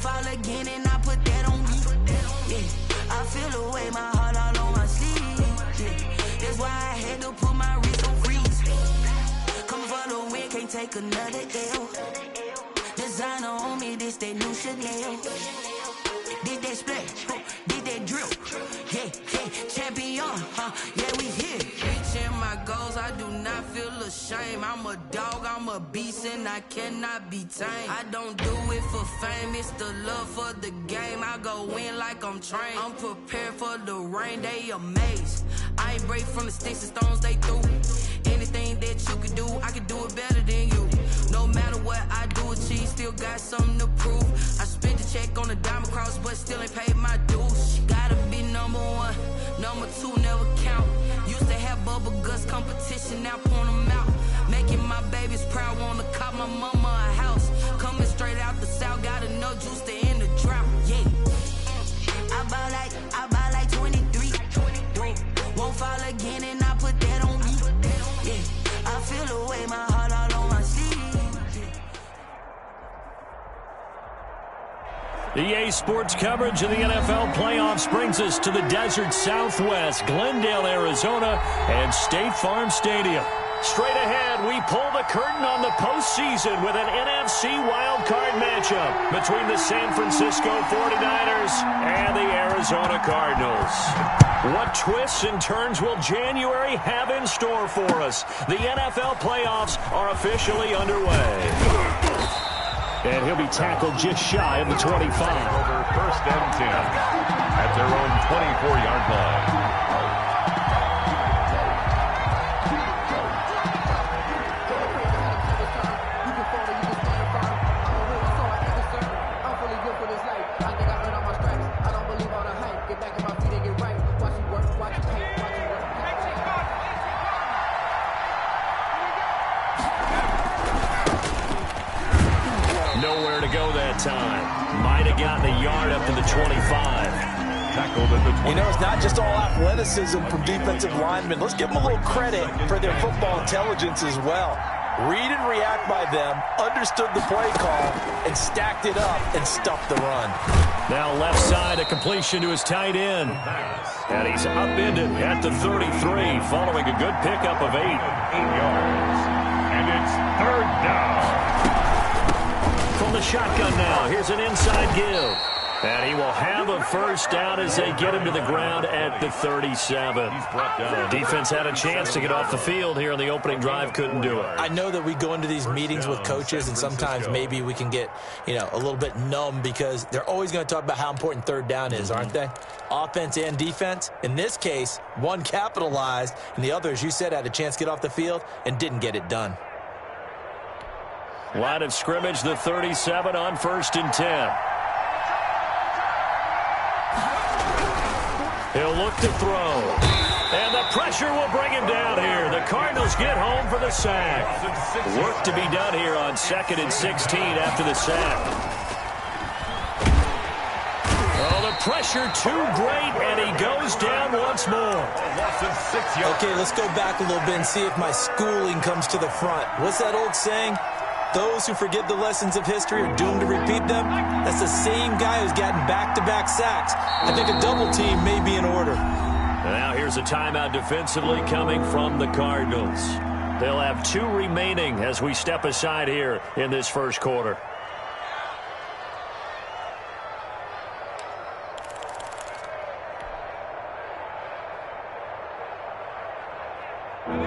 fall again and I put that on me. Yeah, I feel away, my heart all on my sleeve. Yeah, that's why I had to put my wrist on freeze. Coming for the win, can't take another L. Designer on me, this that new Chanel. Did that splash, did that drill. Yeah, champion, yeah, we here. Reaching my goals, I do not feel ashamed. I'm a dog, I'm a beast, and I cannot be tamed. I don't do it for fame, it's the love for the game. I go in like I'm trained. I'm prepared for the rain, they amazed. I ain't break from the sticks and stones they threw. Anything that you can do, I can do it better than you. No matter what I do, achieve, still got something to prove. I spent the check on the diamond cross, but still ain't paid my dues. Gotta be number one, number two never count. Used to have bubble guts competition, now point them out. Making my babies proud, wanna cop my mama a house. Coming straight out the south, got enough juice to end the drought. Yeah, I buy like 23. Won't fall again and I put that on me. Yeah, I feel away, my heart all on my sleeve. EA Sports coverage of the NFL playoffs brings us to the desert Southwest, Glendale, Arizona, and State Farm Stadium. Straight ahead, we pull the curtain on the postseason with an NFC wildcard matchup between the San Francisco 49ers and the Arizona Cardinals. What twists and turns will January have in store for us? The NFL playoffs are officially underway. And he'll be tackled just shy of the 25. Over first and 10 at their own 24-yard line. Nowhere to go that time. Might have gotten a yard up to the 25. Tackled at the 20. You know, it's not just all athleticism from defensive linemen. Let's give them a little credit for their football intelligence as well. Read and react by them, understood the play call, and stacked it up and stuffed the run. Now left side, a completion to his tight end. And he's upended at the 33 following a good pickup of 8. 8 yards. And it's third down. From the shotgun now, here's an inside give. And he will have a first down as they get him to the ground at the 37. Defense had a chance to get off the field here on the opening drive, couldn't do it. I know that we go into these meetings with coaches, and sometimes maybe we can get, a little bit numb because they're always going to talk about how important third down is, aren't they? Offense and defense. In this case, one capitalized, and the other, as you said, had a chance to get off the field and didn't get it done. Line of scrimmage, the 37 on 1st and 10. He'll look to throw. And the pressure will bring him down here. The Cardinals get home for the sack. Work to be done here on 2nd and 16 after the sack. Oh, the pressure too great, and he goes down once more. Okay, let's go back a little bit and see if my schooling comes to the front. What's that old saying? Those who forget the lessons of history are doomed to repeat them. That's the same guy who's gotten back-to-back sacks. I think a double team may be in order. Now here's a timeout defensively coming from the Cardinals. They'll have 2 remaining as we step aside here in this first quarter.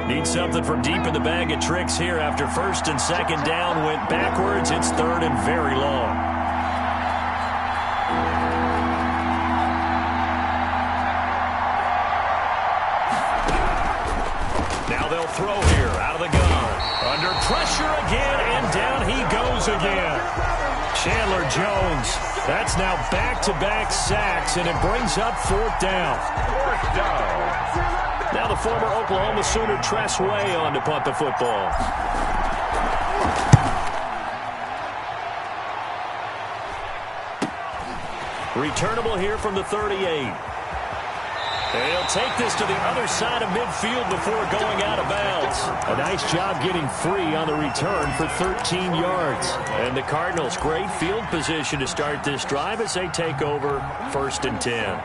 Need something from deep in the bag of tricks here after 1st and 2nd down went backwards. It's 3rd and very long. Now they'll throw here out of the gun. Under pressure again, and down he goes again. Chandler Jones. That's now back-to-back sacks, and it brings up 4th down. 4th down. Now the former Oklahoma Sooner Tress Way on to punt the football. Returnable here from the 38. And he'll take this to the other side of midfield before going out of bounds. A nice job getting free on the return for 13 yards. And the Cardinals, great field position to start this drive as they take over 1st and 10.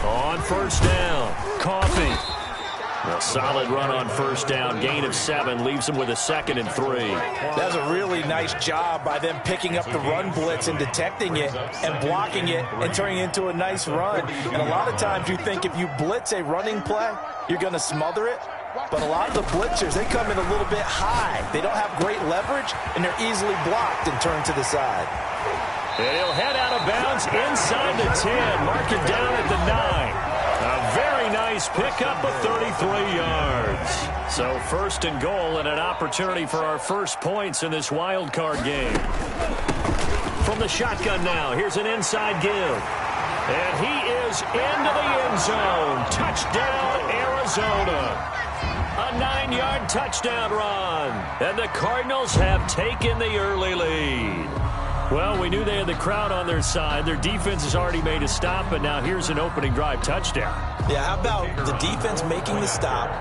On 1st down, Coffee. A solid run on 1st down, gain of 7, leaves them with a 2nd and 3. That's a really nice job by them picking up the run blitz and detecting it and blocking it and turning it into a nice run. And a lot of times you think if you blitz a running play, you're going to smother it. But a lot of the blitzers, they come in a little bit high. They don't have great leverage, and they're easily blocked and turned to the side. And he'll head out of bounds inside the 10, mark it down at the 9. A very nice pickup of 33 yards. So 1st and goal and an opportunity for our first points in this wild card game. From the shotgun now, here's an inside give. And he is into the end zone. Touchdown, Arizona. A 9-yard touchdown run. And the Cardinals have taken the early lead. Well, we knew they had the crowd on their side. Their defense has already made a stop, but now here's an opening drive touchdown. Yeah, how about the defense making the stop,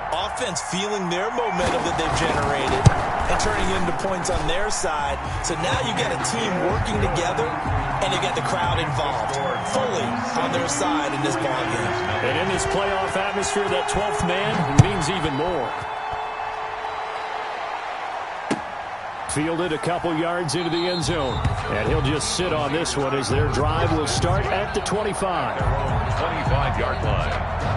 offense feeling their momentum that they've generated, and turning into points on their side. So now you got a team working together, and you got the crowd involved, fully on their side in this ballgame. And in this playoff atmosphere, that 12th man means even more. Fielded a couple yards into the end zone. And he'll just sit on this one as their drive will start at the 25. 25-yard line.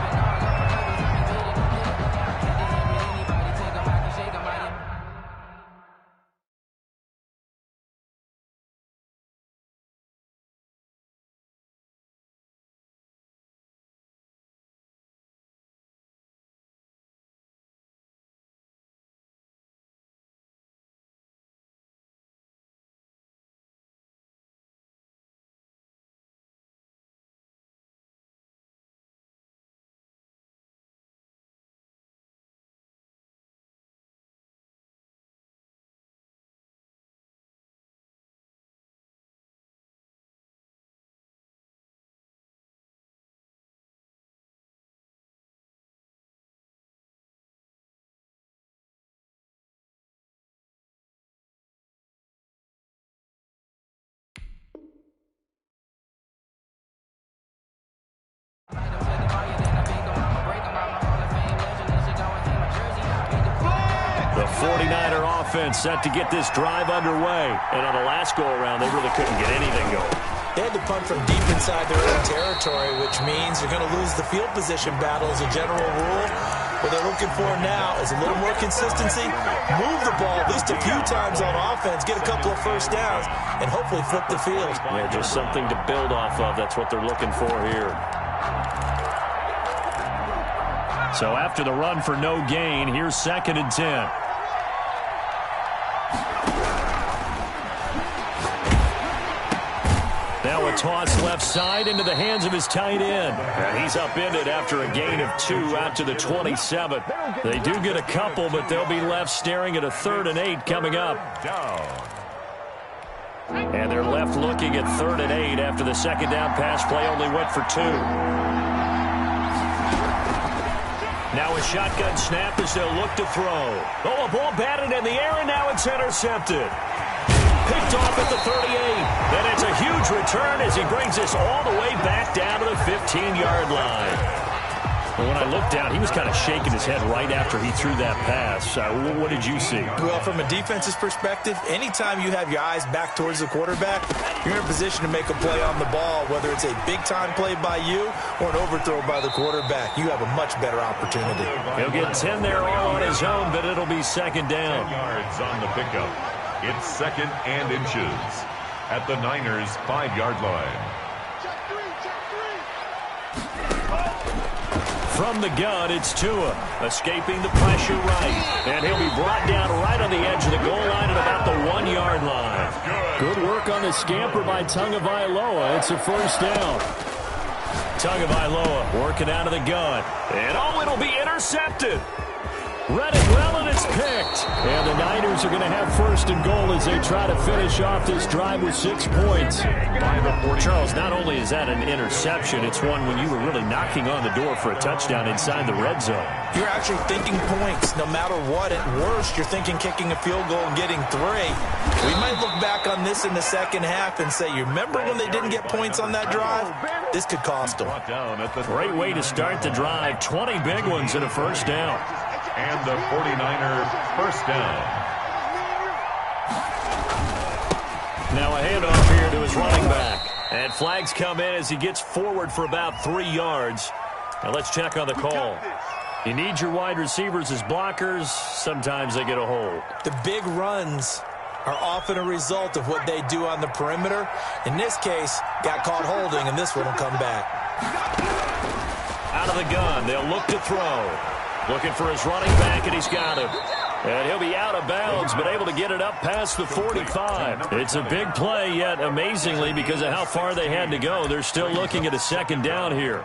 The 49er offense set to get this drive underway. And on the last go-around, they really couldn't get anything going. They had to punt from deep inside their own territory, which means you're going to lose the field position battle as a general rule. What they're looking for now is a little more consistency, move the ball at least a few times on offense, get a couple of 1st downs, and hopefully flip the field. Yeah, just something to build off of. That's what they're looking for here. So after the run for no gain, here's 2nd and 10. Now a toss left side into the hands of his tight end. And he's upended after a gain of 2 out to the 27. They do get a couple, but they'll be left staring at a 3rd and 8 coming up. And they're left looking at 3rd and 8 after the 2nd down pass play only went for 2. Now a shotgun snap as they'll look to throw. Oh, a ball batted in the air, and now it's intercepted. Picked off at the 38. And it's a huge return as he brings this all the way back down to the 15-yard line. And when I looked down, he was kind of shaking his head right after he threw that pass. What did you see? Well, from a defense's perspective, anytime you have your eyes back towards the quarterback, you're in a position to make a play on the ball, whether it's a big-time play by you or an overthrow by the quarterback. You have a much better opportunity. He'll get 10 there all on his own, but it'll be 2nd down. 10 yards on the pickup. It's 2nd and inches at the Niners' 5-yard line. From the gun, it's Tua, escaping the pressure right. And he'll be brought down right on the edge of the goal line at about the 1-yard line. Good work on the scamper by Tagovailoa. It's a 1st down. Tagovailoa working out of the gun. And, it'll be intercepted. Read it well, and it's picked. And the Niners are going to have first and goal as they try to finish off this drive with 6 points. Charles, not only is that an interception, it's one when you were really knocking on the door for a touchdown inside the red zone. You're actually thinking points no matter what. At worst, you're thinking kicking a field goal and getting 3. We might look back on this in the second half and say, you remember when they didn't get points on that drive? This could cost them. Great way to start the drive. 20 big ones and a first down. And the 49ers first down. Now a handoff here to his running back. And flags come in as he gets forward for about 3 yards. Now let's check on the call. You need your wide receivers as blockers. Sometimes they get a hold. The big runs are often a result of what they do on the perimeter. In this case, got caught holding, and this one will come back. Out of the gun, they'll look to throw. Looking for his running back, and he's got him. And he'll be out of bounds, but able to get it up past the 45. It's a big play, yet amazingly, because of how far they had to go, they're still looking at a second down here.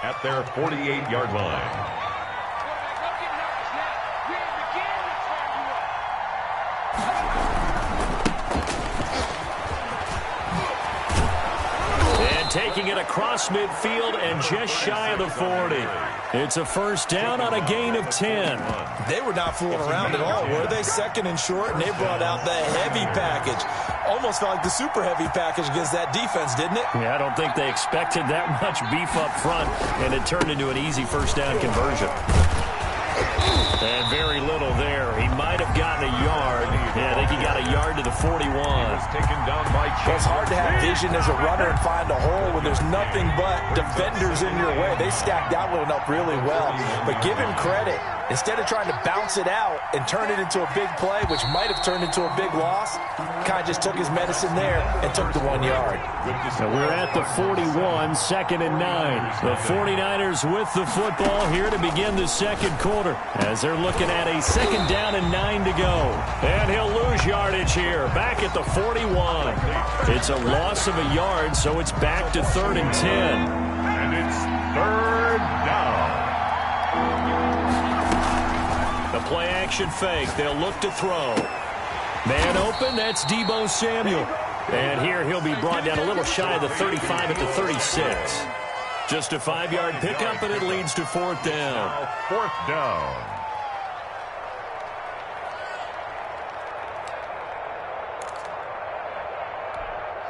At their 48-yard line. Taking it across midfield and just shy of the 40. It's a first down on a gain of 10. They were not fooling around at all, were they? Second and short, and they brought out the heavy package. Almost felt like the super heavy package against that defense, didn't it? Yeah, I don't think they expected that much beef up front, and it turned into an easy first down conversion. And very little there. He might have gotten a yard. Yeah, I think he got a yard to the 41. Taken down by It's hard to have vision as a runner and find a hole when there's nothing but defenders in your way. They stacked that one up really well. But give him credit. Instead of trying to bounce it out and turn it into a big play, which might have turned into a big loss, kind of just took his medicine there and took the 1 yard. So we're at the 41, 2nd and 9. The 49ers with the football here to begin the second quarter as they're looking at a second down and 9 to go. And he'll lose yardage here, back at the 41. It's a loss of a yard, so it's back to 3rd and 10. And it's 3rd down. The play action fake. They'll look to throw. Man open. That's Deebo Samuel. And here he'll be brought down a little shy of the 35 at the 36. Just a 5-yard pickup, and it leads to 4th down. Now 4th down.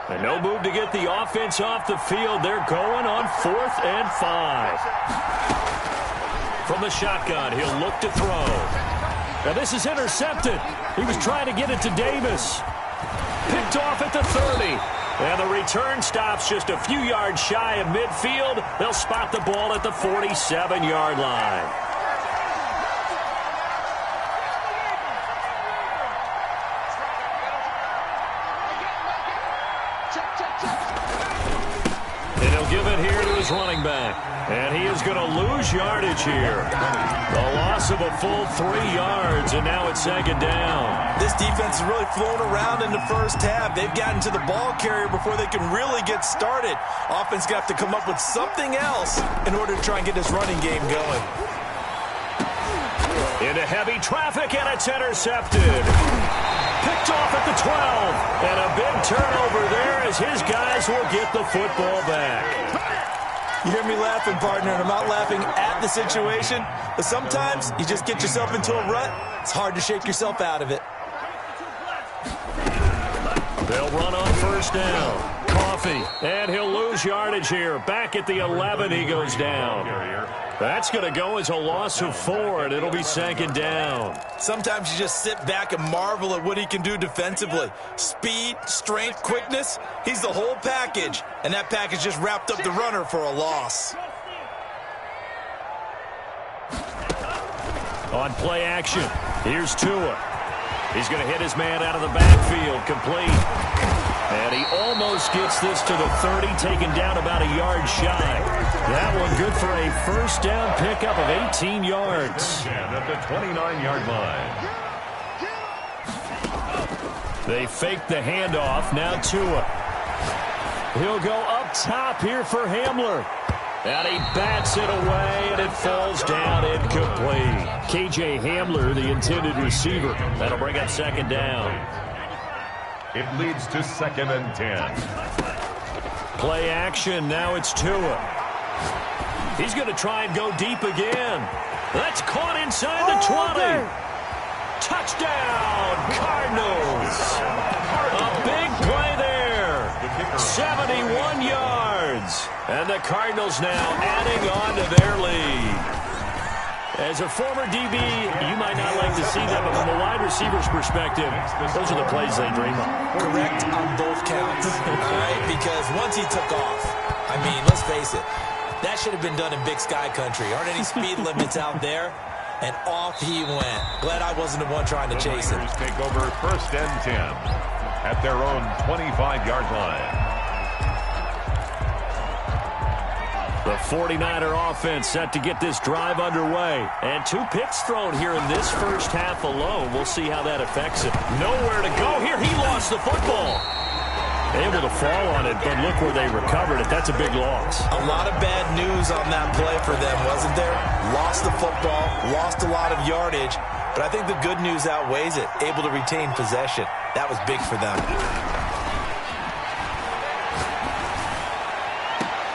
And no move to get the offense off the field. They're going on 4th and 5. From the shotgun, he'll look to throw. Now this is intercepted. He was trying to get it to Davis. Picked off at the 30. And the return stops just a few yards shy of midfield. They'll spot the ball at the 47-yard line. And he'll give it here to his running back. And he is going to lose yardage here. The loss of a full 3 yards, and now it's 2nd down. This defense is really flown around in the first half. They've gotten to the ball carrier before they can really get started. Offense going to have to come up with something else in order to try and get this running game going. Into heavy traffic, and it's intercepted. Picked off at the 12. And a big turnover there as his guys will get the football back. You hear me laughing, partner, and I'm not laughing at the situation, but sometimes you just get yourself into a rut. It's hard to shake yourself out of it. They'll run on first down. Coffee, and he'll lose yardage here. Back at the 11, he goes down. That's going to go as a loss of 4, and it'll be 2nd down. Sometimes you just sit back and marvel at what he can do defensively. Speed, strength, quickness, he's the whole package. And that package just wrapped up the runner for a loss. On play action, here's Tua. He's going to hit his man out of the backfield, complete. And he almost gets this to the 30, taken down about a yard shy. That one good for a first down pickup of 18 yards. At the 29-yard line. They fake the handoff. Now Tua. He'll go up top here for Hamler. And he bats it away, and it falls down incomplete. K.J. Hamler, the intended receiver. That'll bring up second down. It leads to 2nd and 10. Play action. Now it's Tua. He's going to try and go deep again. That's caught inside the 20. Touchdown, Cardinals. A big play there. 71 yards. And the Cardinals now adding on to their lead. As a former DB, you might not like to see that, but from a wide receiver's perspective, those are the plays they dream of. Correct on both counts, all right? Because once he took off, I mean, let's face it, that should have been done in Big Sky country. Aren't any speed limits out there? And off he went. Glad I wasn't the one trying to chase him. Take over 1st and 10 at their own 25-yard line. The 49er offense set to get this drive underway. And 2 picks thrown here in this first half alone. We'll see how that affects it. Nowhere to go here. He lost the football. Able to fall on it, but look where they recovered it. That's a big loss. A lot of bad news on that play for them, wasn't there? Lost the football, lost a lot of yardage, but I think the good news outweighs it. Able to retain possession. That was big for them.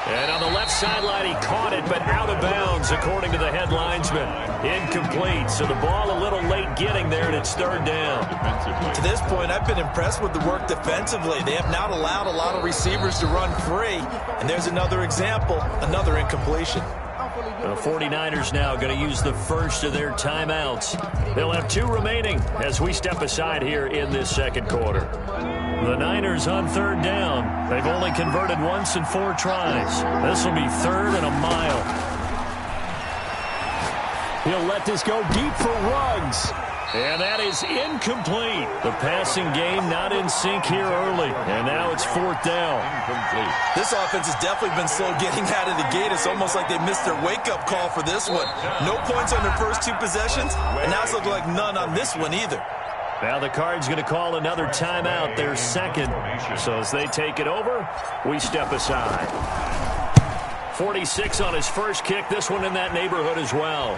And on the left sideline, he caught it, but out of bounds, according to the head linesman. Incomplete, so the ball a little late getting there, and it's 3rd down. To this point, I've been impressed with the work defensively. They have not allowed a lot of receivers to run free, and there's another example, another incompletion. The 49ers now going to use the first of their timeouts. They'll have 2 remaining as we step aside here in this second quarter. The Niners on 3rd down. They've only converted once in 4 tries. This will be 3rd and a mile. He'll let this go deep for Ruggs. And that is incomplete. The passing game not in sync here early. And now it's 4th down. Incomplete. This offense has definitely been slow getting out of the gate. It's almost like they missed their wake-up call for this one. No points on their first 2 possessions, and now it's looking like none on this one either. Now the Cards going to call another timeout, their second. So as they take it over, we step aside. 46 on his first kick. This one in that neighborhood as well.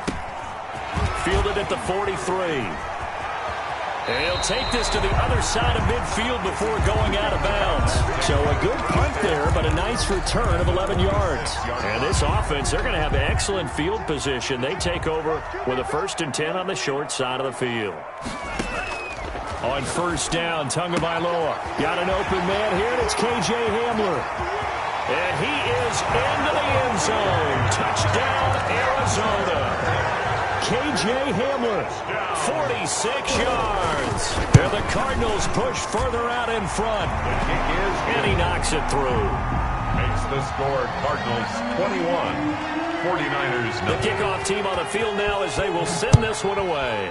Fielded at the 43. And he'll take this to the other side of midfield before going out of bounds. So a good punt there, but a nice return of 11 yards. And this offense, they're going to have excellent field position. They take over with a 1st and 10 on the short side of the field. On 1st down, Tagovailoa got an open man here, and it's K.J. Hamler. And he is into the end zone. Touchdown, Arizona. K.J. Hamler, 46 yards. And the Cardinals push further out in front. And he knocks it through. Makes the score Cardinals 21, 49ers 9. The kickoff team on the field now as they will send this one away.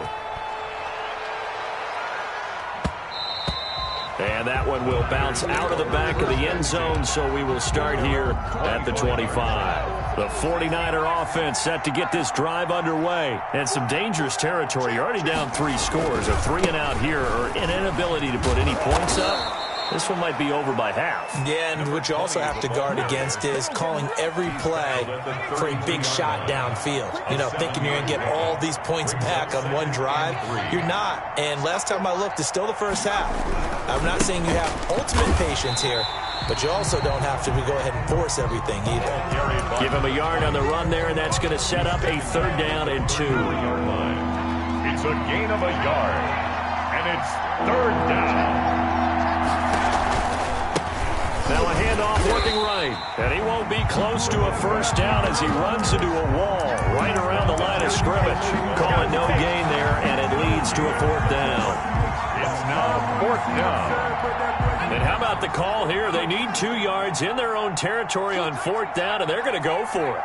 And that one will bounce out of the back of the end zone, so we will start here at the 25. The 49er offense set to get this drive underway. And some dangerous territory. You're already down 3 scores. A 3-and-out here, or an inability to put any points up. This one might be over by half. Yeah, and what you also have to guard against is calling every play for a big shot downfield. You know, thinking you're going to get all these points back on one drive. You're not. And last time I looked, it's still the first half. I'm not saying you have ultimate patience here, but you also don't have to go ahead and force everything either. Give him a yard on the run there, and that's going to set up a 3rd down and 2. It's a gain of a yard, and it's 3rd down. Now a handoff looking right, and he won't be close to a 1st down as he runs into a wall right around the line of scrimmage. Call it no gain there, and it leads to a 4th down. It's now 4th down. And how about the call here? They need 2 yards in their own territory on 4th down, and they're going to go for it.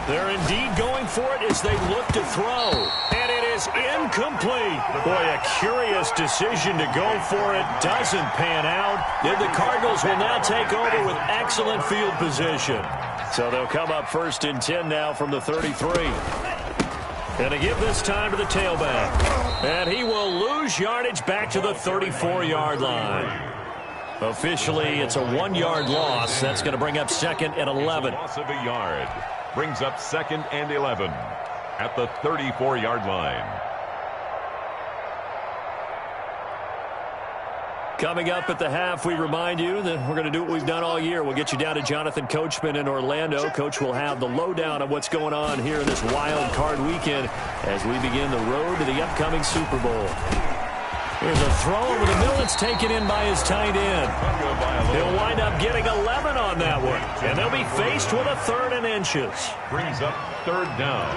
They're indeed going for it as they look to throw. And it is incomplete. Boy, a curious decision to go for it. Doesn't pan out. And the Cardinals will now take over with excellent field position. So they'll come up 1st and 10 now from the 33. And to give this time to the tailback. And he will lose yardage back to the 34-yard line. Officially, it's a 1-yard loss. That's going to bring up 2nd and 11. Loss of a yard brings up 2nd and 11 at the 34-yard line. Coming up at the half, we remind you that we're going to do what we've done all year. We'll get you down to Jonathan Coachman in Orlando. Coach will have the lowdown of what's going on here in this wild card weekend as we begin the road to the upcoming Super Bowl. Here's a throw over the middle. It's taken in by his tight end. He'll wind up getting 11 on that one. And they'll be faced with a 3rd and inches. Brings up 3rd down.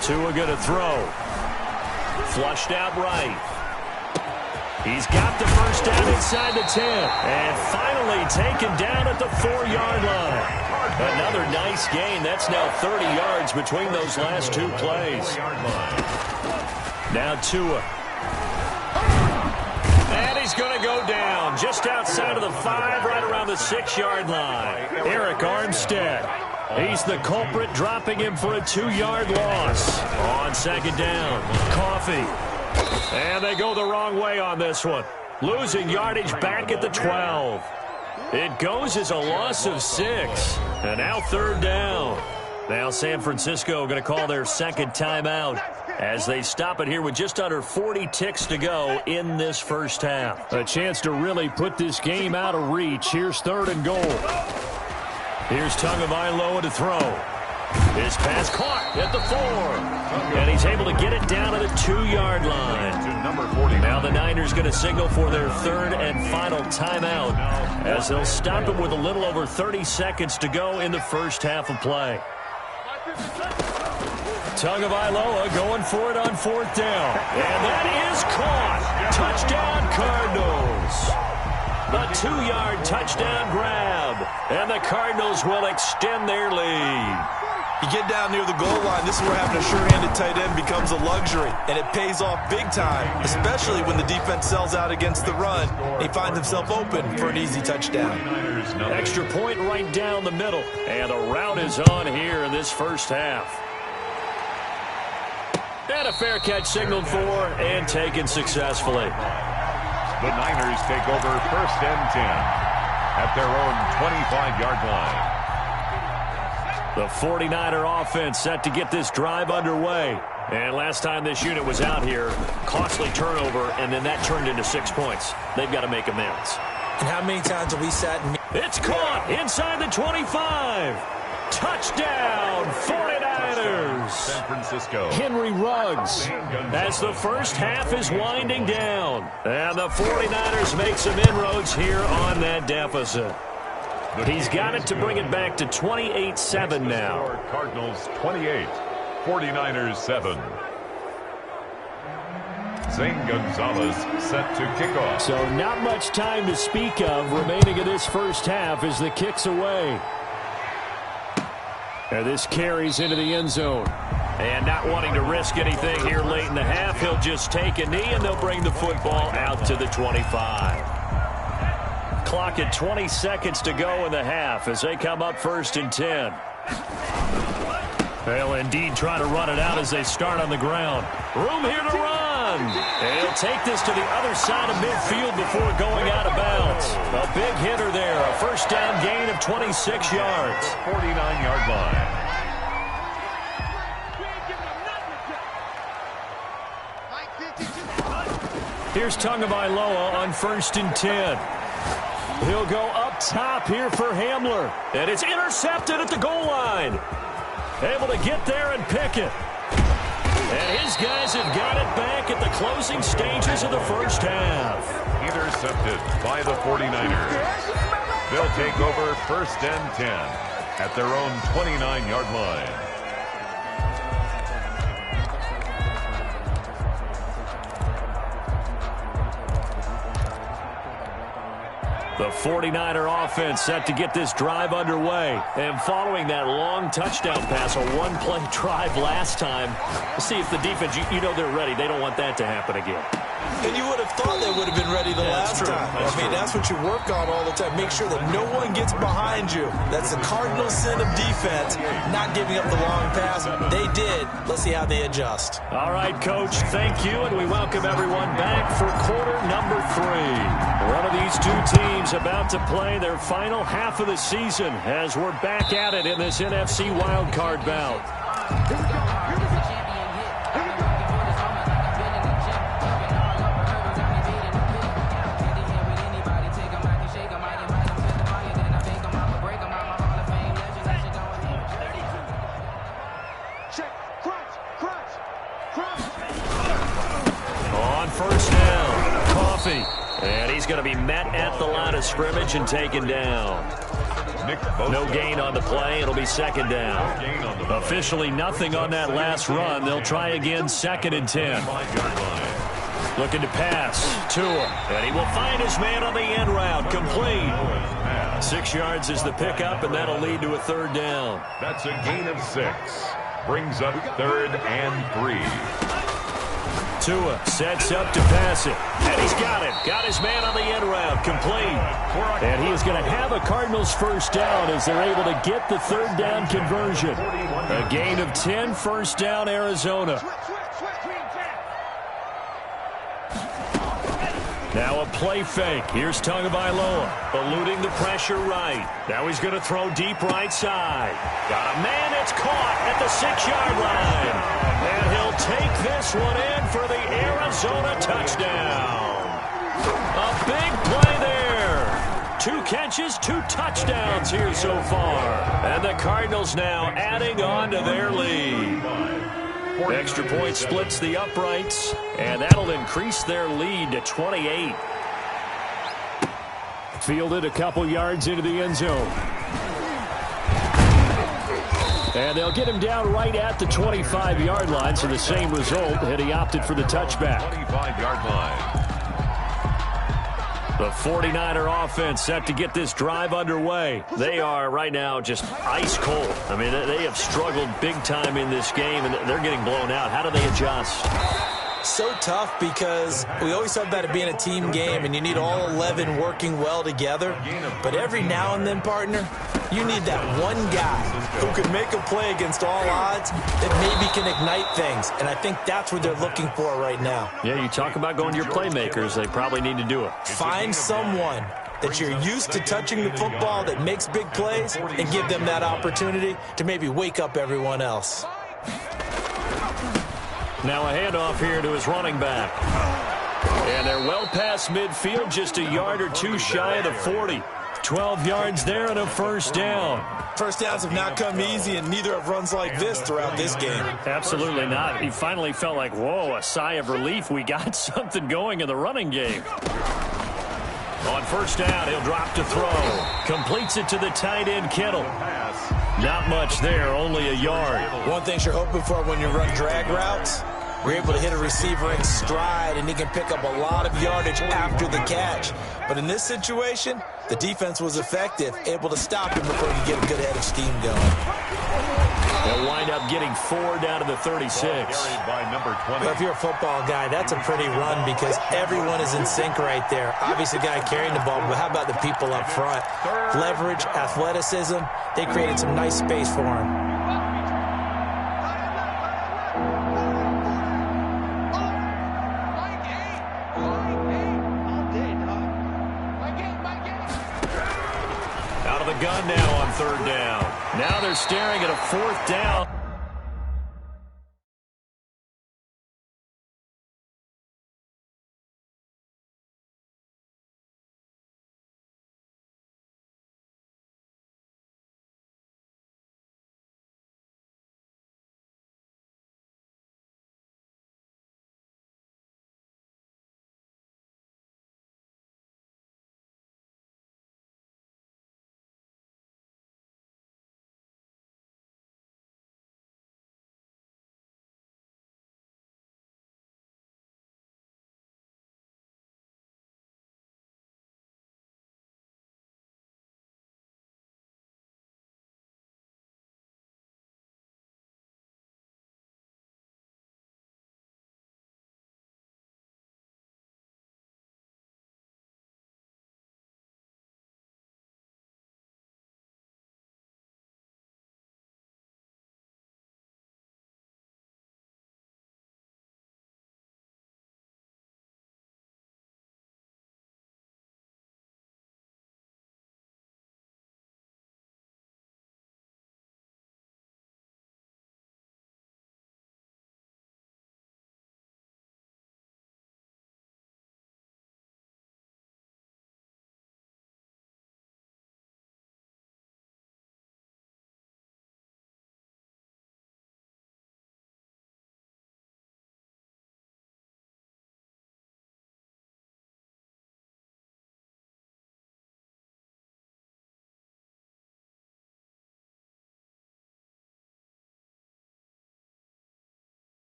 Tua going to throw. Flushed out right. He's got the first down inside the 10. And finally taken down at the 4-yard line. Another nice gain. That's now 30 yards between those last 2 plays. Now Tua. And he's going to go down just outside of the 5, right around the 6-yard line. Eric Armstead. He's the culprit, dropping him for a 2-yard loss. On 2nd down, Coffee. And they go the wrong way on this one. Losing yardage back at the 12. It goes as a loss of 6. And now 3rd down. Now San Francisco going to call their 2nd timeout as they stop it here with just under 40 ticks to go in this first half. A chance to really put this game out of reach. Here's 3rd and goal. Here's Tagovailoa to throw. His pass caught at the 4. And he's able to get it down to the 2-yard line. Now the Niners going to signal for their 3rd and final timeout as they'll stop it with a little over 30 seconds to go in the first half of play. Tagovailoa going for it on 4th down. And that is caught. Touchdown Cardinals. A 2-yard touchdown grab. And the Cardinals will extend their lead. You get down near the goal line, this is where having a sure-handed tight end becomes a luxury, and it pays off big time, especially when the defense sells out against the run. He finds himself open for an easy touchdown. Extra point right down the middle, and the route is on here in this first half. And a fair catch signaled for and taken successfully. The Niners take over 1st and 10 at their own 25-yard line. The 49er offense set to get this drive underway. And last time this unit was out here, costly turnover, and then that turned into 6 points. They've got to make amends. And how many times have we sat and... It's caught inside the 25. Touchdown, 49ers. San Francisco. Henry Ruggs as the first half is winding down. And the 49ers make some inroads here on that deficit. He's got it to bring it back to 28-7 now. Cardinals 28, 49ers 7. Zane Gonzalez set to kick off. So not much time to speak of remaining in this first half as the kick's away. And this carries into the end zone. And not wanting to risk anything here late in the half, he'll just take a knee and they'll bring the football out to the 25. Clock at 20 seconds to go in the half as they come up 1st and 10. They'll indeed try to run it out as they start on the ground. Room here to run. And he'll take this to the other side of midfield before going out of bounds. A big hitter there. A first down gain of 26 yards. 49-yard line. Here's Tagovailoa on 1st and 10. He'll go up top here for Hamler. And it's intercepted at the goal line. Able to get there and pick it. And his guys have got it back at the closing stages of the first half. Intercepted by the 49ers. They'll take over 1st and 10 at their own 29-yard line. The 49er offense set to get this drive underway. And following that long touchdown pass, a one-play drive last time, let's see if the defense, you know they're ready. They don't want that to happen again. And you would have thought they would have been ready the last time. I mean, that's what you work on all the time. Make sure that no one gets behind you. That's the cardinal sin of defense, not giving up the long pass. They did. Let's see how they adjust. All right, Coach, thank you, and we welcome everyone back for quarter number 3. One of these two teams about to play their final half of the season as we're back at it in this NFC wildcard bout. On first down, Coffee. And he's going to be met at the line of scrimmage and taken down. No gain on the play. It'll be second down. Officially nothing on that last run. They'll try again, 2nd and 10. Looking to pass. Tua. And he will find his man on the end route. Complete. 6 yards is the pickup, and that'll lead to a 3rd down. That's a gain of 6. Brings up 3rd and 3. Tua sets up to pass it. And he's got it. Got his man on the end route. Complete. And he is going to have a Cardinals first down as they're able to get the 3rd down conversion. A gain of 10, first down, Arizona. Now a play fake. Here's Tagovailoa eluding the pressure right. Now he's going to throw deep right side. Got a man that's caught at the 6-yard line. And he'll take this one in for the Arizona touchdown. A big play there. 2 catches, 2 touchdowns here so far. And the Cardinals now adding on to their lead. Extra point splits the uprights, and that'll increase their lead to 28. Fielded a couple yards into the end zone. And they'll get him down right at the 25-yard line, so the same result, and he opted for the touchback. 25-yard line. The 49er offense set to get this drive underway. They are right now just ice cold. I mean, they have struggled big time in this game, and they're getting blown out. How do they adjust? So tough because we always talk about it being a team game, and you need all 11 working well together. But every now and then, partner, you need that one guy who can make a play against all odds that maybe can ignite things. And I think that's what they're looking for right now. Yeah, you talk about going to your playmakers. They probably need to do it. Find someone that you're used to touching the football that makes big plays and give them that opportunity to maybe wake up everyone else. Now a handoff here to his running back. And they're well past midfield, just a yard or 2 shy of the 40. 12 yards there and a first down. First downs have not come easy, and neither have runs like this throughout this game. Absolutely not. He finally felt like, whoa, a sigh of relief. We got something going in the running game. On first down, he'll drop to throw. Completes it to the tight end, Kittle. Not much there, only a yard. One thing you're hoping for when you run drag routes, you're able to hit a receiver in stride, and he can pick up a lot of yardage after the catch. But in this situation, the defense was effective, able to stop him before he could get a good head of steam going. They'll wind up getting 4 down to the 36. Well, if you're a football guy, that's a pretty run because everyone is in sync right there. Obviously, the guy carrying the ball, but how about the people up front? Leverage, athleticism, they created some nice space for him. Gun now on 3rd down. Now they're staring at a 4th down.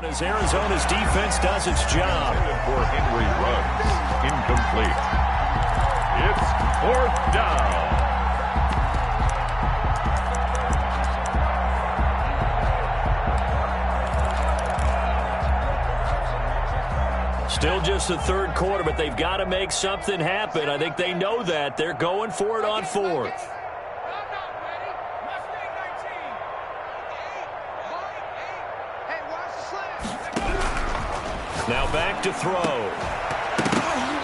As Arizona's defense does its job. For Henry Ruggs, incomplete. It's 4th down. Still just the third quarter, but they've got to make something happen. I think they know that. They're going for it on 4th. Now back to throw.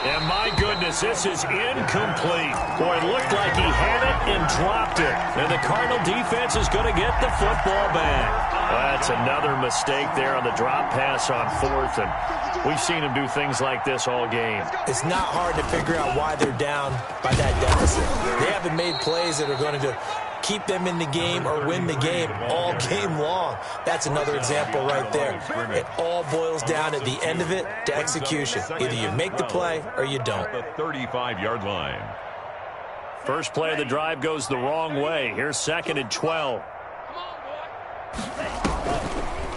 And my goodness, this is incomplete. Boy, it looked like he had it and dropped it. And the Cardinal defense is going to get the football back. That's another mistake there on the drop pass on 4th. And we've seen him do things like this all game. It's not hard to figure out why they're down by that deficit. They haven't made plays that are going to keep them in the game or win the game all game long. That's another example right there. It all boils down at the end of it to execution. Either you make the play or you don't. The 35-yard line. First play of the drive goes the wrong way. Here's 2nd and 12.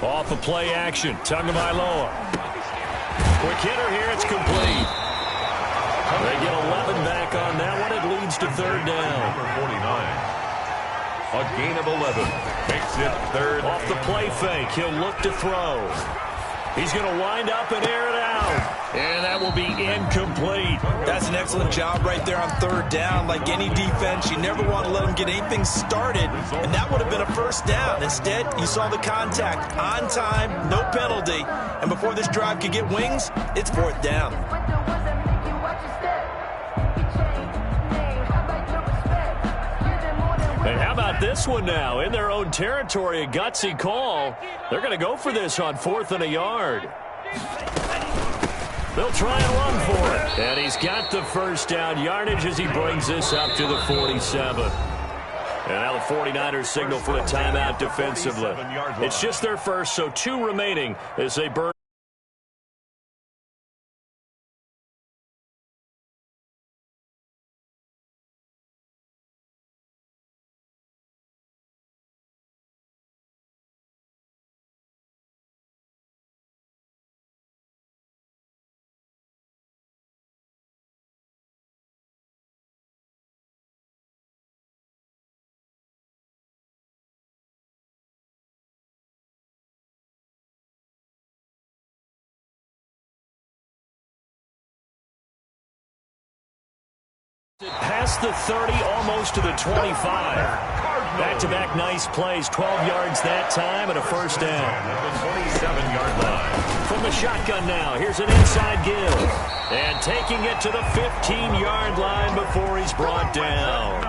Off of play action. Tagovailoa. Quick hitter here. It's complete. They get 11 back on that one. It leads to 3rd down. Number 49. A gain of 11. Makes it 3rd. Off the play fake. He'll look to throw. He's going to wind up and air it out. And that will be incomplete. That's an excellent job right there on 3rd down. Like any defense, you never want to let them get anything started. And that would have been a 1st down. Instead, you saw the contact on time, no penalty. And before this drive could get wings, it's 4th down. And how about this one now? In their own territory, a gutsy call. They're going to go for this on 4th and a yard. They'll try and run for it. And he's got the 1st down yardage as he brings this up to the 47. And now the 49ers signal for a timeout defensively. It's just their first, so 2 remaining as they burn. Past the 30, almost to the 25. Back-to-back nice plays, 12 yards that time and a 1st down. At the 27-yard line. From the shotgun now, here's an inside give. And taking it to the 15-yard line before he's brought down.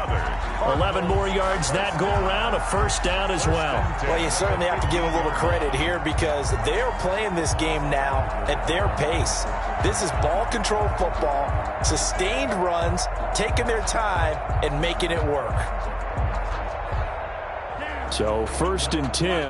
11 more yards that go around, a 1st down as well. Well, you certainly have to give a little credit here because they're playing this game now at their pace. This is ball control football, sustained runs, taking their time and making it work. So 1st and 10.